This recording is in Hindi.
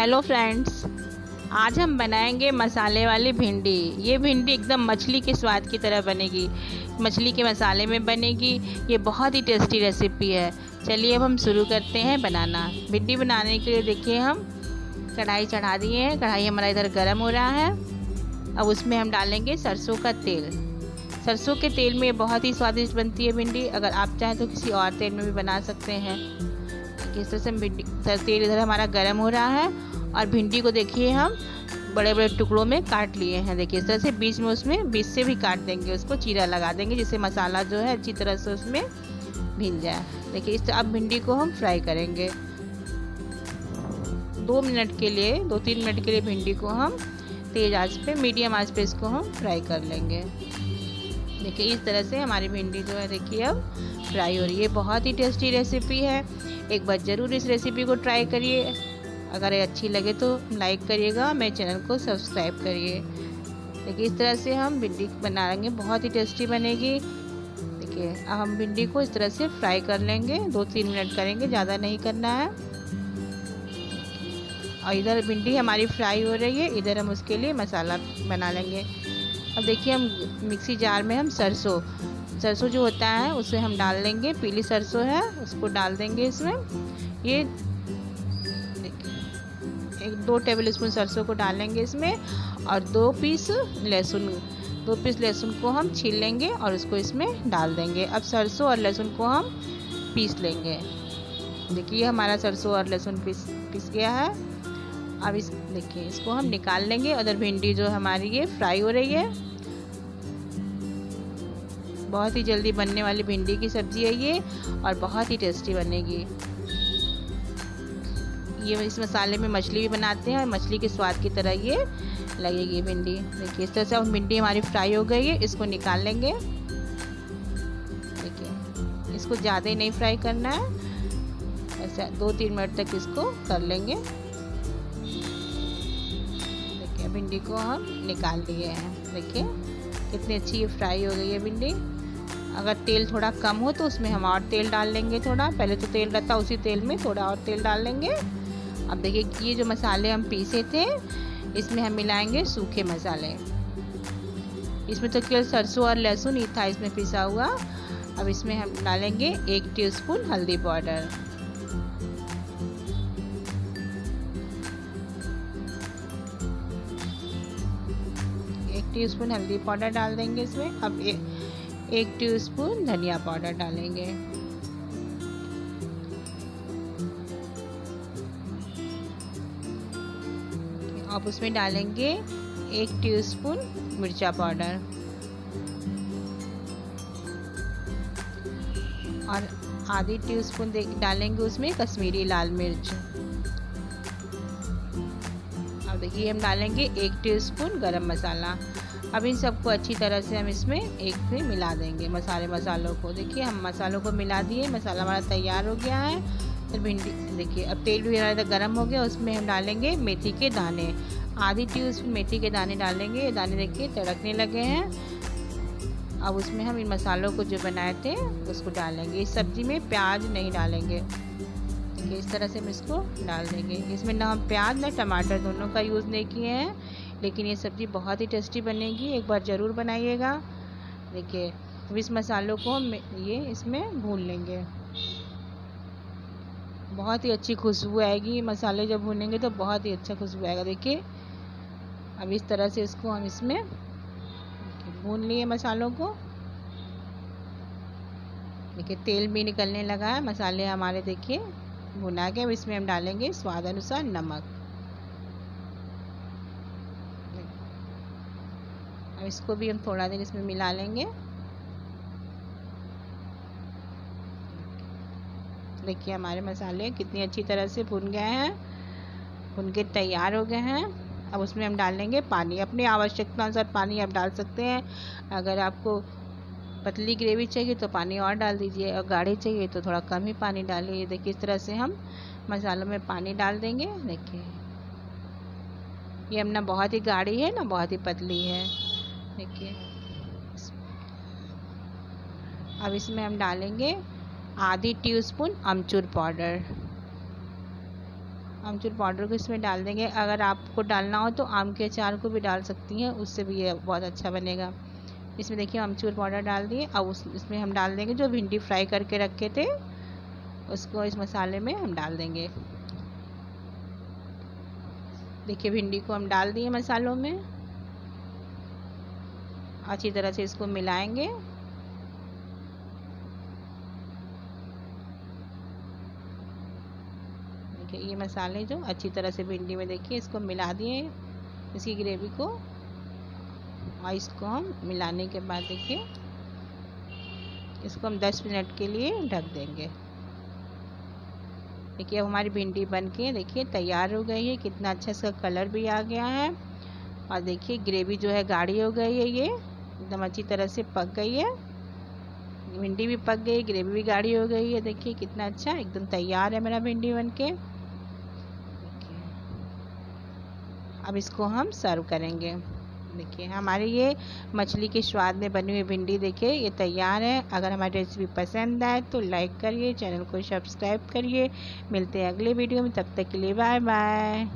हेलो फ्रेंड्स, आज हम बनाएंगे मसाले वाली भिंडी। ये भिंडी एकदम मछली के स्वाद की तरह बनेगी, मछली के मसाले में बनेगी। ये बहुत ही टेस्टी रेसिपी है। चलिए अब हम शुरू करते हैं बनाना। भिंडी बनाने के लिए देखिए हम कढ़ाई चढ़ा दिए हैं। कढ़ाई हमारा इधर गर्म हो रहा है। अब उसमें हम डालेंगे सरसों का तेल। सरसों के तेल में बहुत ही स्वादिष्ट बनती है भिंडी। अगर आप चाहें तो किसी और तेल में भी बना सकते हैं। इस तरह से भिंडी तेल इधर हमारा गर्म हो रहा है और भिंडी को देखिए हम बड़े बड़े टुकड़ों में काट लिए हैं। देखिए इस तरह से बीच से भी काट देंगे, उसको चीरा लगा देंगे जिससे मसाला जो है अच्छी तरह से उसमें भीन जाए। देखिए इस अब भिंडी को हम फ्राई करेंगे 2-3 मिनट के लिए भिंडी को हम तेज़ आंच पे, मीडियम आंच पे इसको हम फ्राई कर लेंगे। देखिए इस तरह से हमारी भिंडी जो है देखिए अब फ्राई हो रही है। बहुत ही टेस्टी रेसिपी है, एक बार ज़रूर इस रेसिपी को ट्राई करिए। अगर अच्छी लगे तो लाइक करिएगा, मेरे चैनल को सब्सक्राइब करिए। देखिए इस तरह से हम भिंडी बनाएंगे, बहुत ही टेस्टी बनेगी। देखिए अब हम भिंडी को इस तरह से फ्राई कर लेंगे, 2-3 मिनट करेंगे, ज़्यादा नहीं करना है। और इधर भिंडी हमारी फ्राई हो रही है, इधर हम उसके लिए मसाला बना लेंगे। अब देखिए हम मिक्सी जार में हम सरसों जो होता है उसे हम डाल देंगे। पीली सरसों है उसको डाल देंगे इसमें। ये 2 टेबल स्पून सरसों को डालेंगे इसमें और 2 पीस लहसुन को हम छील लेंगे और उसको इसमें डाल देंगे। अब सरसों और लहसुन को हम पीस लेंगे। देखिए हमारा सरसों और लहसुन पीस गया है। अब देखिए इसको हम निकाल लेंगे। उधर भिंडी जो हमारी ये फ्राई हो रही है। बहुत ही जल्दी बनने वाली भिंडी की सब्ज़ी है ये और बहुत ही टेस्टी बनेगी। ये इस मसाले में मछली भी बनाते हैं और मछली के स्वाद की तरह ये लगेगी भिंडी। देखिए इस तरह से अब भिंडी हमारी फ्राई हो गई है, इसको निकाल लेंगे। देखिए इसको ज़्यादा ही नहीं फ्राई करना है, ऐसा 2-3 मिनट तक इसको कर लेंगे। देखिए भिंडी को हम निकाल लिए हैं। देखिए कितनी अच्छी ये फ्राई हो गई है भिंडी। अगर तेल थोड़ा कम हो तो उसमें हम और तेल डाल लेंगे थोड़ा। पहले तो तेल रहता, उसी तेल में थोड़ा और तेल डाल लेंगे। अब देखिए ये जो मसाले हम पीसे थे इसमें हम मिलाएंगे सूखे मसाले। इसमें तो केवल सरसों और लहसुन ही था इसमें पिसा हुआ। अब इसमें हम डालेंगे 1 टीस्पून हल्दी पाउडर, 1 टीस्पून हल्दी पाउडर डाल देंगे इसमें। अब 1 टीस्पून धनिया पाउडर डालेंगे। अब उसमें डालेंगे 1 टीस्पून मिर्चा पाउडर और आधी टीस्पून डालेंगे उसमें कश्मीरी लाल मिर्च। अब देखिए हम डालेंगे 1 टीस्पून गरम मसाला। अब इन सबको अच्छी तरह से हम इसमें एक से मिला देंगे मसालों को। देखिए हम मसालों को मिला दिए, मसाला हमारा तैयार हो गया है। फिर भिंडी देखिए अब तेल भी हमारा गर्म हो गया, उसमें हम डालेंगे मेथी के दाने। आधी टीस्पून मेथी के दाने डालेंगे। ये दाने देखिए तड़कने लगे हैं। अब उसमें हम इन मसालों को जो बनाए थे उसको डालेंगे। इस सब्ज़ी में प्याज नहीं डालेंगे। देखिए इस तरह से हम इसको डाल देंगे। इसमें ना हम प्याज ना टमाटर दोनों का यूज़ नहीं किए हैं, लेकिन ये सब्ज़ी बहुत ही टेस्टी बनेगी, एक बार ज़रूर बनाइएगा। देखिए अब इस मसालों को हम ये इसमें भून लेंगे। बहुत ही अच्छी खुशबू आएगी, मसाले जब भूनेंगे तो बहुत ही अच्छा खुशबू आएगा। देखिए अब इस तरह से इसको हम इसमें भून लिए मसालों को। देखिए तेल भी निकलने लगा है, मसाले हमारे देखिए भुना के। अब इसमें हम डालेंगे स्वाद अनुसार नमक। अब इसको भी हम थोड़ा देर इसमें मिला लेंगे। देखिए हमारे मसाले कितनी अच्छी तरह से भुन गए हैं, भुन के तैयार हो गए हैं। अब उसमें हम डालेंगे पानी। अपनी आवश्यकता अनुसार पानी आप डाल सकते हैं। अगर आपको पतली ग्रेवी चाहिए तो पानी और डाल दीजिए, और गाढ़ी चाहिए तो थोड़ा कम ही पानी डालिए। देखिए इस तरह से हम मसालों में पानी डाल देंगे। देखिए ये हम ना बहुत ही गाढ़ी है ना बहुत ही पतली है। देखिए अब इसमें हम डालेंगे आधी टीस्पून अमचूर पाउडर, आमचूर पाउडर को इसमें डाल देंगे। अगर आपको डालना हो तो आम के अचार को भी डाल सकती हैं, उससे भी ये बहुत अच्छा बनेगा। इसमें देखिए आमचूर पाउडर डाल दिए। अब इसमें हम डाल देंगे जो भिंडी फ्राई करके रखे थे, उसको इस मसाले में हम डाल देंगे। देखिए भिंडी को हम डाल दिए मसालों में। अच्छी तरह से इसको मिलाएंगे। देखिए ये मसाले जो अच्छी तरह से भिंडी में, देखिए इसको मिला दिए इसकी ग्रेवी को। और इसको हम मिलाने के बाद देखिए इसको हम 10 मिनट के लिए ढक देंगे। देखिए अब हमारी भिंडी बनके देखिए तैयार हो गई है। कितना अच्छा इसका कलर भी आ गया है। और देखिए ग्रेवी जो है गाढ़ी हो गई है, ये एकदम अच्छी तरह से पक गई है। भिंडी भी पक गई, ग्रेवी भी गाढ़ी हो गई है। देखिए कितना अच्छा एकदम तैयार है मेरा भिंडी बनके। अब इसको हम सर्व करेंगे। देखिए हमारी ये मछली के स्वाद में बनी हुई भिंडी देखिए ये तैयार है। अगर हमारी रेसिपी पसंद आए तो लाइक करिए, चैनल को सब्सक्राइब करिए। मिलते हैं अगले वीडियो में, तब तक के लिए बाय बाय।